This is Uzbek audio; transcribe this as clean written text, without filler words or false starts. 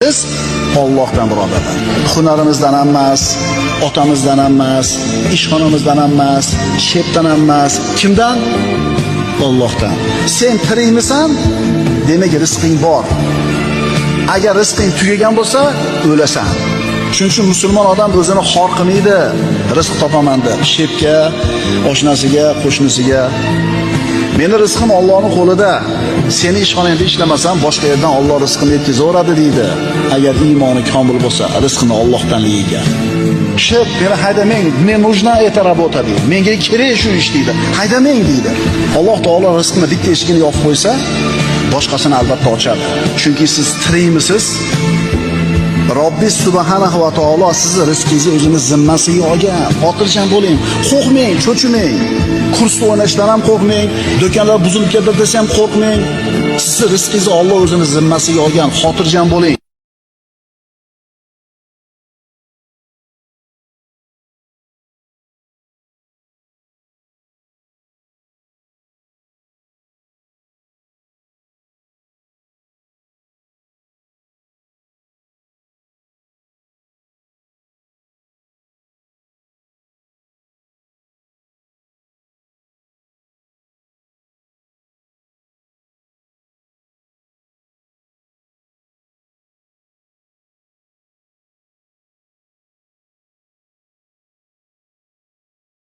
Biz Allohdan birodarlar. Hunarimizdan emas, otamizdan emas, ishxonamizdan emas, shepdan emas. Kimdan? Allohdan. Sen tirikmisan? Demak, rizqing bor. Agar rizqing tugagan bo'lsa, o'lasan. Shuning uchun musulmon odam o'zini xor qilmaydi. Rizq topaman deb, shepga, oshnasiga, qo'shnisiga. Meni rizqim Allohning qo'lida. Seni ishxonangda ishlamasam, boshqa yerdan Alloh rizqini yetkazaveradi deydi. Agar iymoni komil bo'lsa, rizqini Allohdan yeygan. Shep, meni haydamang, мне нужна эта работа deydi. Menga kerak shu ish deydi. Haydamang deydi. Alloh taolo rizqini bitta eshigini yopib qo'ysa, boshqasini albatta ochadi. Chunki siz tirikmisiz? Robbis subhanahu va taolo sizni rizqingizni o'zini zimmasiga olgan. Xotirjam bo'ling, qo'rqmang, cho'chimang. Kursda o'ynashdan ham qo'rqmang, do'konlar buzilib ketdi desam qo'rqmang. Sizni rizqingizni Alloh o'zini zimmasiga olgan. Xotirjam bo'ling.